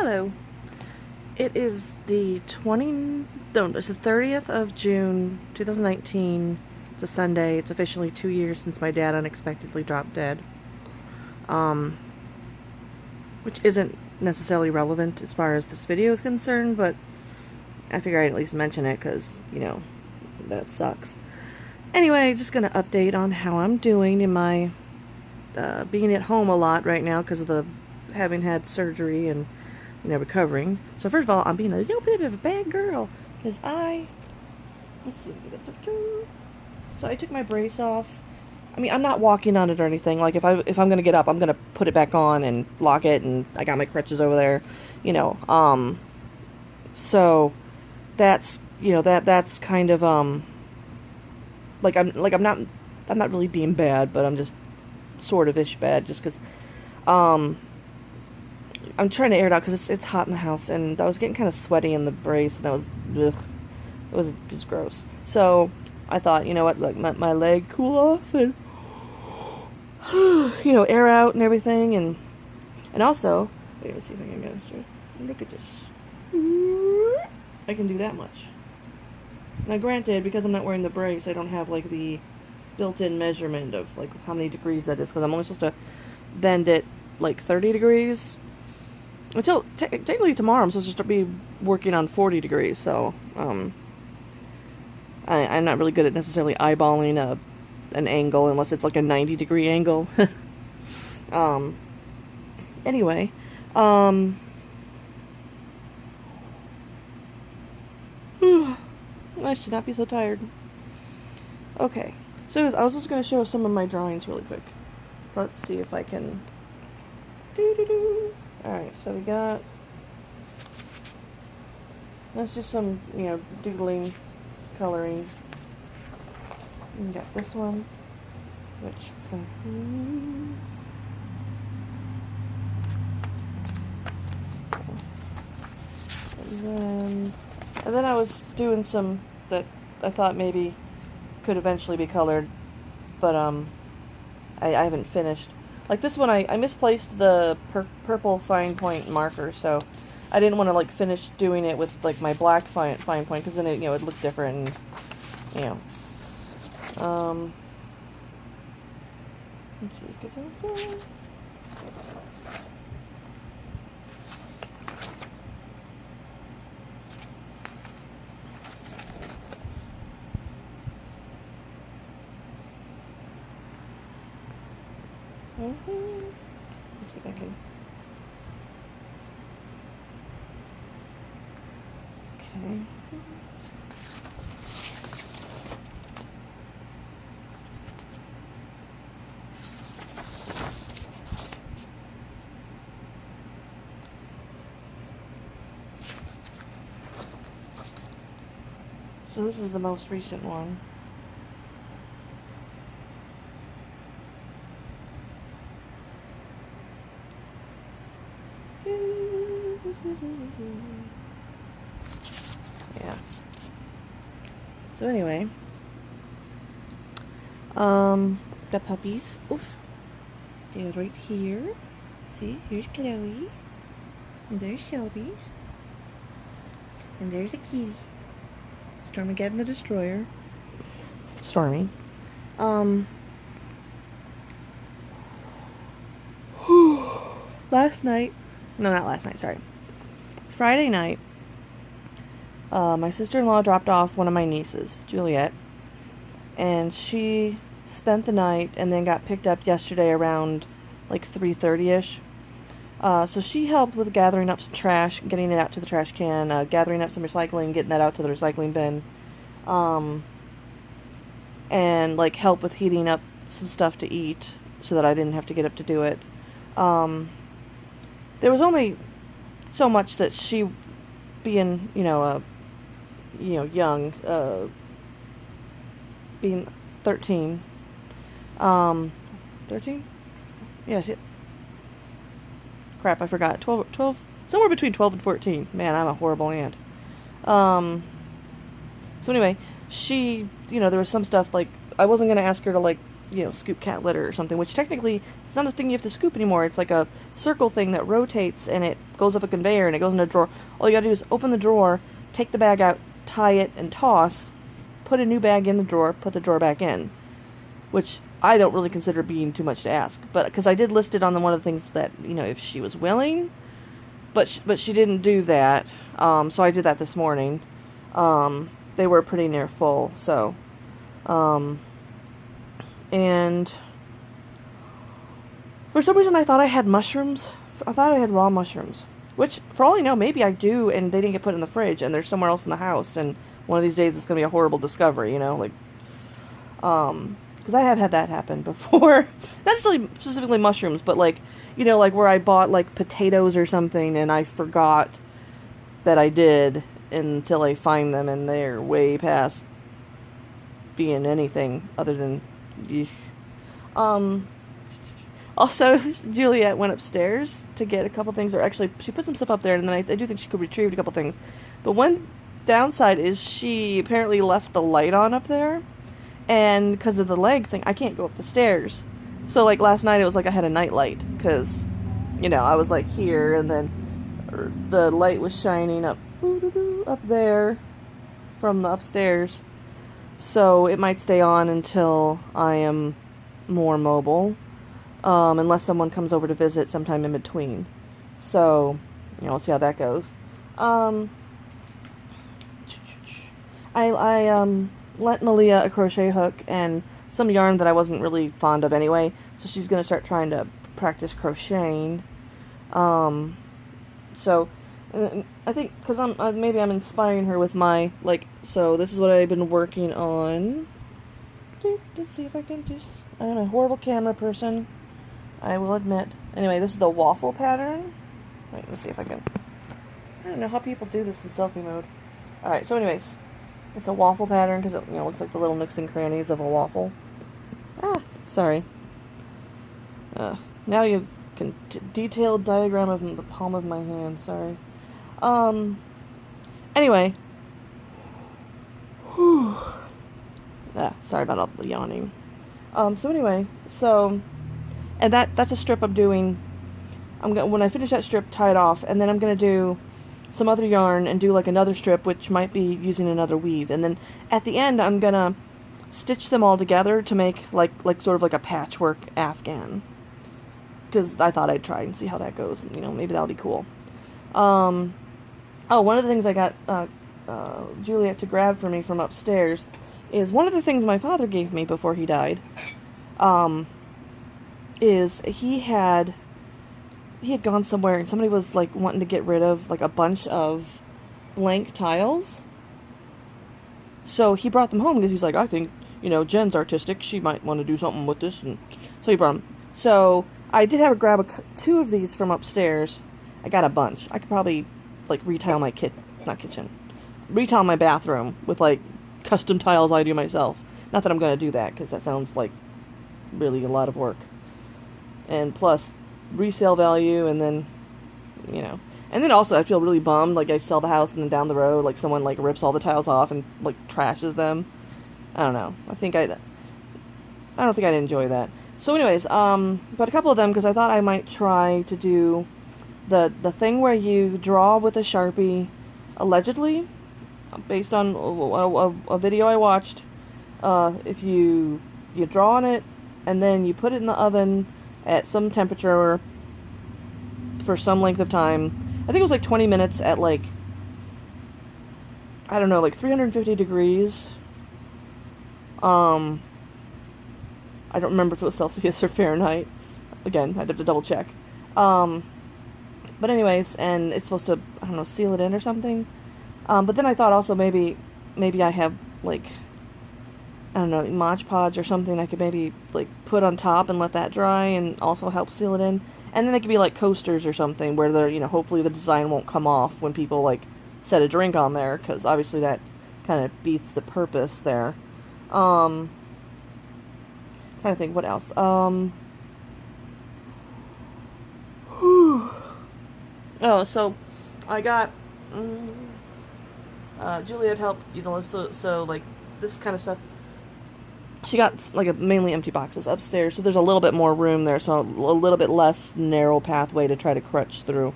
Hello. It is the 30th of June, 2019. It's a Sunday. It's officially 2 years since my dad unexpectedly dropped dead. Um, which isn't necessarily relevant as far as this video is concerned, but I figure I'd at least mention it because, that sucks. Anyway, just gonna update on how I'm doing in my being at home a lot right now because of the having had surgery and recovering. So first of all, I'm being a little bit of a bad girl because let's see, so I took my brace off. I mean, I'm not walking on it or anything. Like if I'm gonna get up, I'm gonna put it back on and lock it, and I got my crutches over there, So that's that's kind of I'm not really being bad, but I'm just sort of ish bad just because I'm trying to air it out because it's hot in the house, and I was getting kind of sweaty in the brace, and that was it was just gross. So I thought, you know what, let my leg cool off and air out and everything, and also let's see if I can get this. Look at this. I can do that much. Now, granted, because I'm not wearing the brace, I don't have like the built-in measurement of like how many degrees that is, because I'm only supposed to bend it like 30 degrees. Until technically tomorrow, I'm supposed to be working on 40 degrees. So I'm not really good at necessarily eyeballing an angle unless it's like a 90-degree angle. Anyway, I should not be so tired. Okay, so I was just going to show some of my drawings really quick. So let's see if I can. Alright, so we got. That's just some, doodling, coloring. We got this one, which. And then I was doing some that I thought maybe could eventually be colored, but I haven't finished. Like this one, I misplaced the purple fine point marker, so I didn't want to like finish doing it with like my black fine point, because then it it'd look different, and let's see, let's see if I can. Okay. So this is the most recent one. Yeah. So anyway, the puppies. Oof. They're right here. See, here's Chloe, and there's Shelby, and there's a kitty. Stormageddon the Destroyer. Stormy. Last night. No, not last night, sorry. Friday night, my sister-in-law dropped off one of my nieces, Juliet, and she spent the night and then got picked up yesterday around like 3:30ish. So she helped with gathering up some trash, getting it out to the trash can, gathering up some recycling, getting that out to the recycling bin, and like help with heating up some stuff to eat so that I didn't have to get up to do it. There was only so much that she, being, young, being 13, 13? Yeah, crap, I forgot. 12, somewhere between 12 and 14. Man, I'm a horrible aunt. So anyway, she, there was some stuff, like, I wasn't going to ask her to, like, scoop cat litter or something, which technically it's not a thing you have to scoop anymore. It's like a circle thing that rotates and it goes up a conveyor and it goes in a drawer. All you gotta do is open the drawer, take the bag out, tie it, and toss, put a new bag in the drawer, put the drawer back in, which I don't really consider being too much to ask, but because I did list it on one of the things that, if she was willing, but she didn't do that, so I did that this morning. They were pretty near full, so, and for some reason I thought I had mushrooms. I thought I had raw mushrooms, which, for all I know, maybe I do, and they didn't get put in the fridge, and they're somewhere else in the house, and one of these days it's going to be a horrible discovery, because I have had that happen before. Not necessarily specifically mushrooms, but like where I bought like potatoes or something and I forgot that I did until I find them and they're way past being anything other than eesh. Also, Juliet went upstairs to get a couple things, or actually she put some stuff up there, and then I do think she could retrieve a couple things. But one downside is she apparently left the light on up there. And because of the leg thing, I can't go up the stairs. So, like, last night it was like I had a night light. Because, I was, like, here. And then the light was shining up there from the upstairs. So, it might stay on until I am more mobile. Unless someone comes over to visit sometime in between. So, we'll see how that goes. I lent Malia a crochet hook and some yarn that I wasn't really fond of anyway, so she's going to start trying to practice crocheting. So I think because maybe I'm inspiring her with my so this is what I've been working on. Let's see if I can just, I'm a horrible camera person, I will admit. Anyway, this is the waffle pattern. Wait, let's see if I can. I don't know how people do this in selfie mode. All right, so anyways. It's a waffle pattern because it looks like the little nooks and crannies of a waffle. Sorry. Now you can detailed diagram of the palm of my hand. Sorry. Anyway. Sorry about all the yawning. So anyway, and that's a strip I'm doing. When I finish that strip, tie it off, and then I'm gonna do some other yarn and do like another strip, which might be using another weave, and then at the end I'm gonna stitch them all together to make like sort of like a patchwork afghan, because I thought I'd try and see how that goes. Maybe that'll be cool. One of the things I got Juliet to grab for me from upstairs is one of the things my father gave me before he died. Is he had gone somewhere and somebody was like wanting to get rid of like a bunch of blank tiles. So he brought them home because he's like, I think, Jen's artistic. She might want to do something with this. And so he brought them. So I did have to grab two of these from upstairs. I got a bunch. I could probably like retile my retile my bathroom with like custom tiles I do myself. Not that I'm going to do that because that sounds like really a lot of work. And plus resale value, and then and then also I feel really bummed, like I sell the house and then down the road like someone like rips all the tiles off and like trashes them. I don't know. I don't think I'd enjoy that. So anyways, but a couple of them, because I thought I might try to do the thing where you draw with a Sharpie, allegedly, based on a video I watched. If you draw on it and then you put it in the oven at some temperature for some length of time. I think it was like 20 minutes at like, I don't know, like 350 degrees. I don't remember if it was Celsius or Fahrenheit. Again, I'd have to double check. But anyways, and it's supposed to, I don't know, seal it in or something. But then I thought also maybe I have like, I don't know, Mod Podge or something I could maybe like put on top and let that dry and also help seal it in. And then they could be like coasters or something where they're, hopefully the design won't come off when people like set a drink on there, because obviously that kind of beats the purpose there. Trying to think what else. Oh, so I got Juliet helped, so like this kind of stuff. she got like mainly empty boxes upstairs, so there's a little bit more room there, so a little bit less narrow pathway to try to crutch through.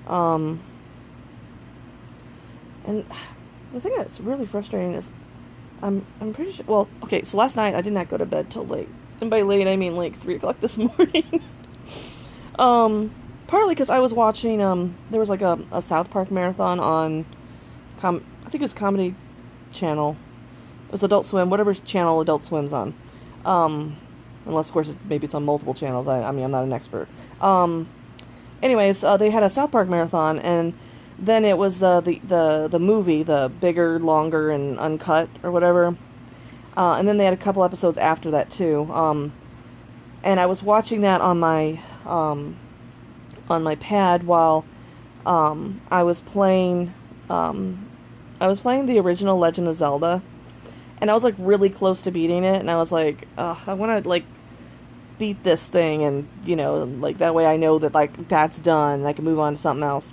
And the thing that's really frustrating is I'm pretty sure. Well, okay, so last night I did not go to bed till late, and by late I mean like 3 o'clock this morning. Partly because I was watching. There was like a South Park marathon on, I think it was Comedy Channel. It was Adult Swim, whatever channel Adult Swim's on. Unless, of course, maybe it's on multiple channels. I mean, I'm not an expert. Anyways, they had a South Park marathon, and then it was the movie, the bigger, longer, and uncut, or whatever. And then they had a couple episodes after that, too. And I was watching that on my pad while I was playing the original Legend of Zelda. And I was, like, really close to beating it, and I was like, I want to, like, beat this thing, and, you know, like, that way I know that, like, that's done, and I can move on to something else.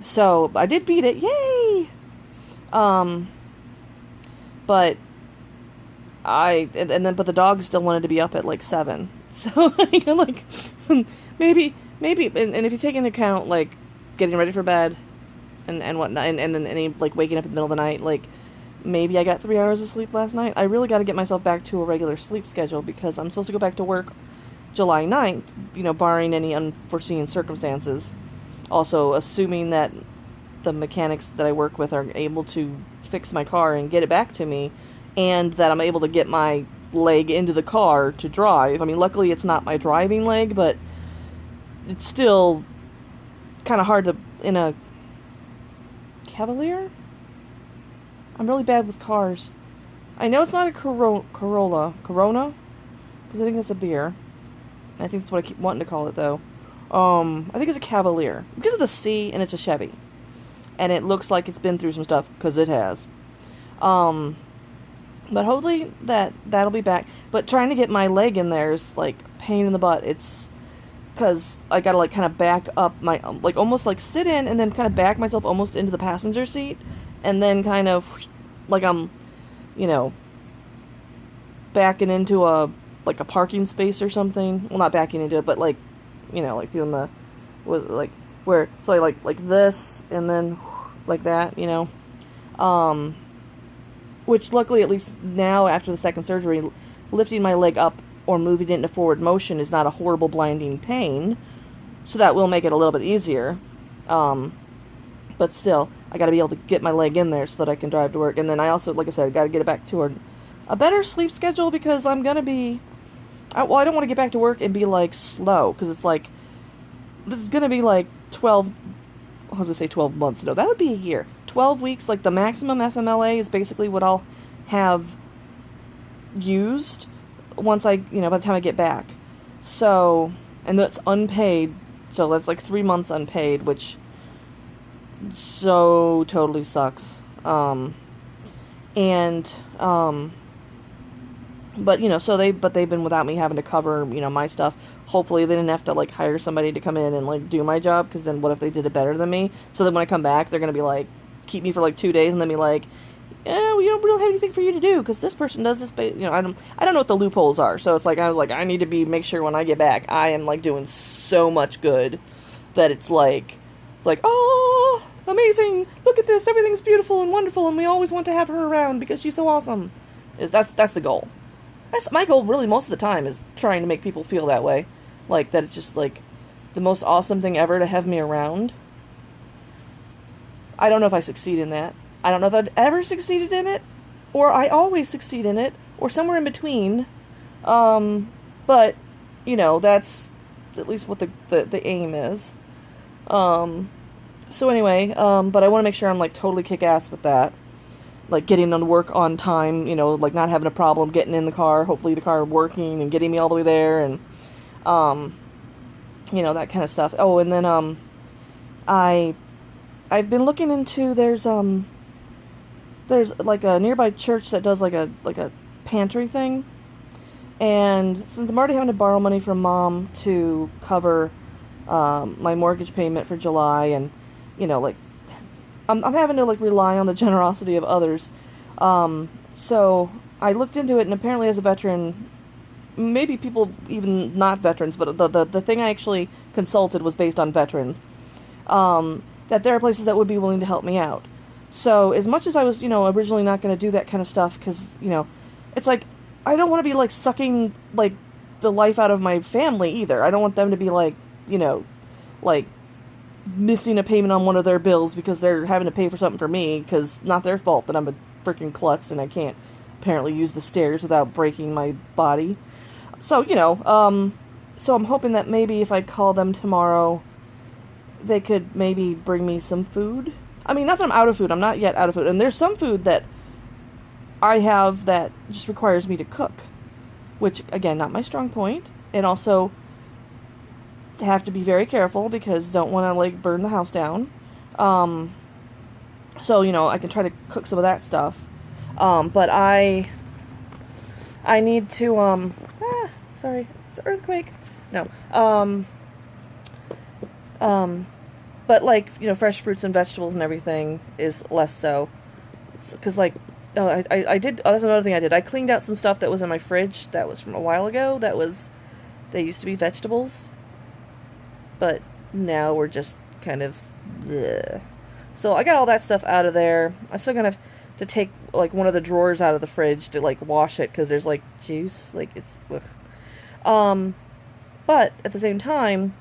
So, I did beat it, yay! But but the dog still wanted to be up at, like, 7. So, I'm like, maybe, and if you take into account, like, getting ready for bed, and whatnot, and then any, like, waking up in the middle of the night, like, maybe I got 3 hours of sleep last night. I really got to get myself back to a regular sleep schedule because I'm supposed to go back to work July 9th, you know, barring any unforeseen circumstances. Also, assuming that the mechanics that I work with are able to fix my car and get it back to me, and that I'm able to get my leg into the car to drive. I mean, luckily it's not my driving leg, but it's still kind of hard to, in a Cavalier? I'm really bad with cars. I know it's not a Corona, because I think that's a beer. I think that's what I keep wanting to call it, though. I think it's a Cavalier, because of the C, and it's a Chevy. And it looks like it's been through some stuff, because it has. But hopefully that'll be back. But trying to get my leg in there is, like, pain in the butt. It's because I gotta, like, kind of back up my, like, almost, like, sit in, and then kind of back myself almost into the passenger seat. And then kind of, like I'm, you know, backing into a parking space or something. Well, not backing into it, but like, you know, like doing the, like, where, so I like this, and then like that, you know. Which luckily, at least now after the second surgery, lifting my leg up or moving it into forward motion is not a horrible blinding pain. So that will make it a little bit easier. But still, I gotta be able to get my leg in there so that I can drive to work. And then I also, like I said, gotta get it back to a better sleep schedule because I'm gonna be, I don't want to get back to work and be, like, slow. Because it's like, this is gonna be, like, 12, I was gonna say 12 months. No, that would be a year. 12 weeks, like, the maximum FMLA is basically what I'll have used once I, you know, by the time I get back. So, and that's unpaid. So that's, like, 3 months unpaid, which so totally sucks. But you know, but they've been without me having to cover, you know, my stuff. Hopefully they didn't have to, like, hire somebody to come in and, like, do my job, because then what if they did it better than me? So then when I come back, they're gonna be like, keep me for like 2 days and then be like, yeah, we don't really have anything for you to do because this person does this, you know, I don't know what the loopholes are. So it's like, I was like, I need to make sure when I get back, I am, like, doing so much good that it's like, oh, amazing, look at this, everything's beautiful and wonderful, and we always want to have her around because she's so awesome. That's the goal. That's my goal really most of the time, is trying to make people feel that way. Like, that it's just, like, the most awesome thing ever to have me around. I don't know if I succeed in that. I don't know if I've ever succeeded in it, or I always succeed in it, or somewhere in between. But, you know, that's at least what the aim is. So anyway, but I want to make sure I'm, like, totally kick-ass with that. Like, getting on work on time, you know, like, not having a problem getting in the car, hopefully the car working and getting me all the way there, and, you know, that kind of stuff. Oh, and then, I've been looking into, there's like a nearby church that does like a pantry thing, and since I'm already having to borrow money from Mom to cover my mortgage payment for July, and, you know, like, I'm having to, like, rely on the generosity of others, so I looked into it, and apparently, as a veteran, maybe people even not veterans, but the thing I actually consulted was based on veterans. That there are places that would be willing to help me out. So as much as I was, originally not going to do that kind of stuff, because it's like I don't want to be like sucking like the life out of my family either. I don't want them to be like, like missing a payment on one of their bills because they're having to pay for something for me because not their fault that I'm a freaking klutz and I can't apparently use the stairs without breaking my body. So, so I'm hoping that maybe if I call them tomorrow, they could maybe bring me some food. I mean, not that I'm out of food. I'm not yet out of food. And there's some food that I have that just requires me to cook, which, again, not my strong point. And also have to be very careful because don't want to, like, burn the house down. So, I can try to cook some of that stuff. But I need to, sorry, it's an earthquake. No. But like, fresh fruits and vegetables and everything is less so. Because like, I did, that's another thing I did. I cleaned out some stuff that was in my fridge that was from a while ago. They used to be vegetables. But now we're just kind of, bleh. So I got all that stuff out of there. I'm still gonna have to take like one of the drawers out of the fridge to like wash it because there's like juice. Like it's, ugh. But at the same time,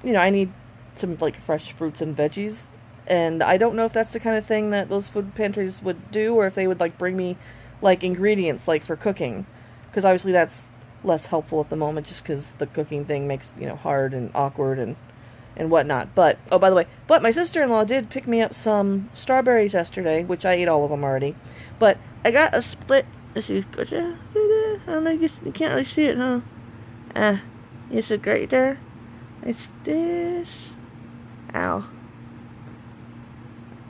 I need some like fresh fruits and veggies, and I don't know if that's the kind of thing that those food pantries would do, or if they would like bring me like ingredients like for cooking, because obviously that's less helpful at the moment just because the cooking thing makes hard and awkward and whatnot. But oh, by the way, my sister-in-law did pick me up some strawberries yesterday, which I ate all of them already, but I got a split. Let's see, I don't know, you can't really see it, huh? Is it right there? It's this. Ow.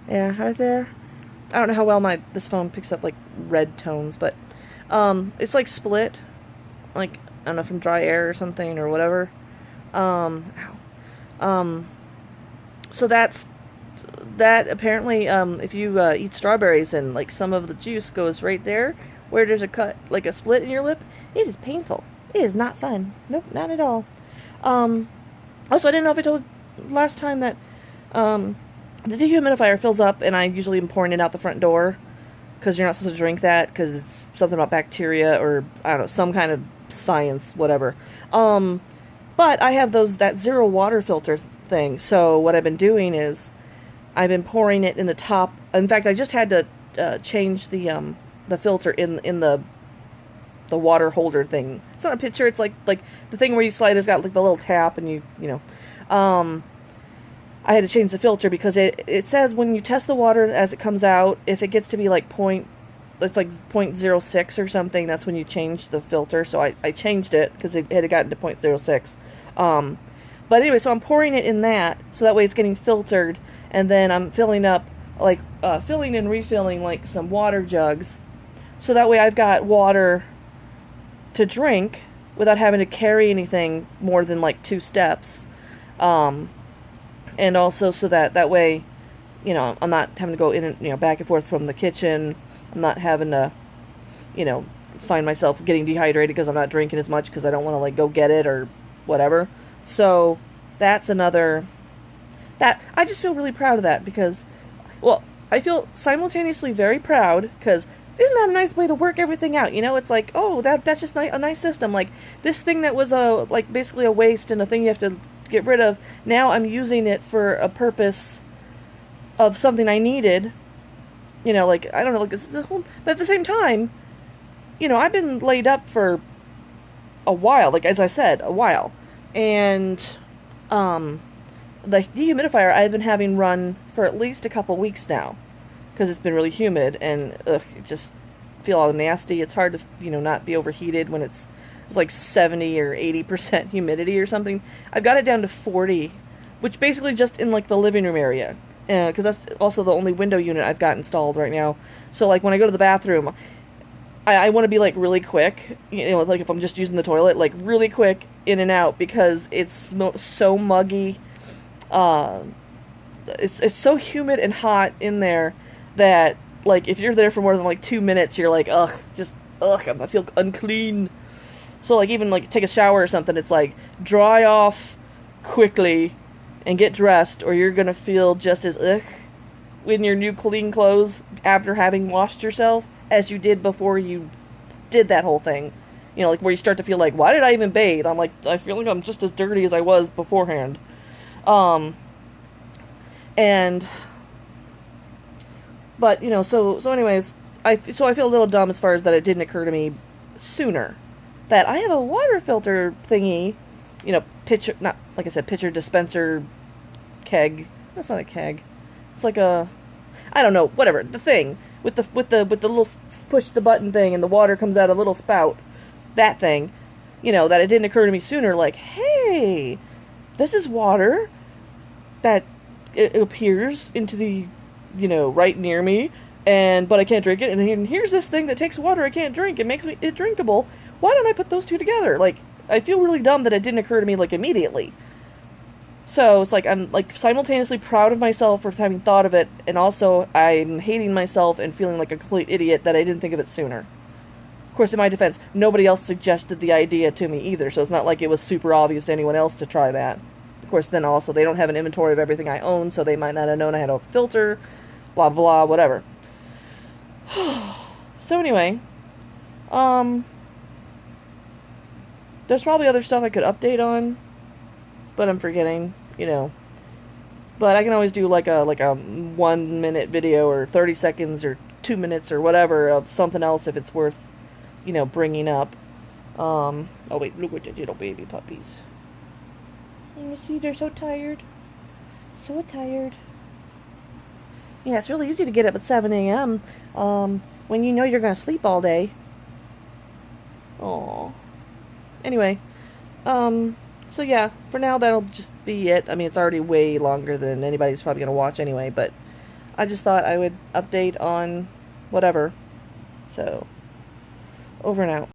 Yeah, right there. I don't know how well this phone picks up like red tones, but it's like split, like I don't know, from dry air or something or whatever. Ow. So that apparently if you eat strawberries and like some of the juice goes right there where there's a cut, like a split in your lip, it is painful. It is not fun. Nope, not at all. Also, I didn't know if I told last time that the dehumidifier fills up, and I usually am pouring it out the front door because you're not supposed to drink that because it's something about bacteria or I don't know, some kind of science, whatever. But I have that zero water filter thing. So what I've been doing is I've been pouring it in the top. In fact, I just had to change the filter in the water holder thing. It's not a pitcher. It's like the thing where you slide has got like the little tap, and I had to change the filter because it says when you test the water as it comes out, if it gets to be like it's like 0.06 or something, that's when you change the filter. So I changed it because it had gotten to 0.06. But anyway, so I'm pouring it in that, so that way it's getting filtered, and then I'm filling up, like, filling and refilling, like, some water jugs, so that way I've got water to drink without having to carry anything more than, like, 2 steps, and also so that way, I'm not having to go in and, back and forth from the kitchen. I'm not having to, find myself getting dehydrated because I'm not drinking as much because I don't want to, like, go get it or whatever. So that's another, that I just feel really proud of that because, well, I feel simultaneously very proud because isn't that a nice way to work everything out? It's like, oh, that's just a nice system. Like this thing that was like basically a waste and a thing you have to get rid of. Now I'm using it for a purpose of something I needed. Like I don't know, like this is the whole. But at the same time, I've been laid up for a while. Like as I said, a while. And the dehumidifier I've been having run for at least a couple weeks now because it's been really humid and it just feel all nasty. It's hard to not be overheated when it's like 70 or 80% humidity or something. I've got it down to 40, which basically just in like the living room area because that's also the only window unit I've got installed right now. So like when I go to the bathroom, I want to be like really quick, like if I'm just using the toilet, like really quick in and out because it's so muggy. It's so humid and hot in there that like if you're there for more than like 2 minutes, you're like, ugh, just ugh, I feel unclean. So like even like take a shower or something, it's like dry off quickly and get dressed, or you're gonna feel just as ugh in your new clean clothes after having washed yourself as you did before you did that whole thing. You know, like where you start to feel like, why did I even bathe? I'm like, I feel like I'm just as dirty as I was beforehand. Um, and, but you know, so anyways, I feel a little dumb as far as that it didn't occur to me sooner that I have a water filter thingy, you know, pitcher, not like I said, pitcher dispenser keg. That's not a keg. It's like a, I don't know, whatever, the thing with the little push the button thing and the water comes out a little spout. That thing, you know, that it didn't occur to me sooner. Like, hey, this is water that it appears into the, you know, right near me, but I can't drink it. And here's this thing that takes water I can't drink. It makes it drinkable. Why don't I put those two together? Like, I feel really dumb that it didn't occur to me like immediately. So it's like I'm like simultaneously proud of myself for having thought of it, and also I'm hating myself and feeling like a complete idiot that I didn't think of it sooner. Of course, in my defense, nobody else suggested the idea to me either, so it's not like it was super obvious to anyone else to try that. Of course, then also, they don't have an inventory of everything I own, so they might not have known I had a filter, blah, blah, whatever. So anyway, there's probably other stuff I could update on, but I'm forgetting, you know. But I can always do like a 1 minute video or 30 seconds or 2 minutes or whatever of something else if it's worth, you know, bringing up. Oh wait, look at the little baby puppies. You see, they're so tired. So tired. Yeah, it's really easy to get up at 7 a.m. When you know you're gonna sleep all day. Aww. Anyway, so yeah, for now that'll just be it. I mean, it's already way longer than anybody's probably gonna watch anyway, but I just thought I would update on whatever. So, over and out.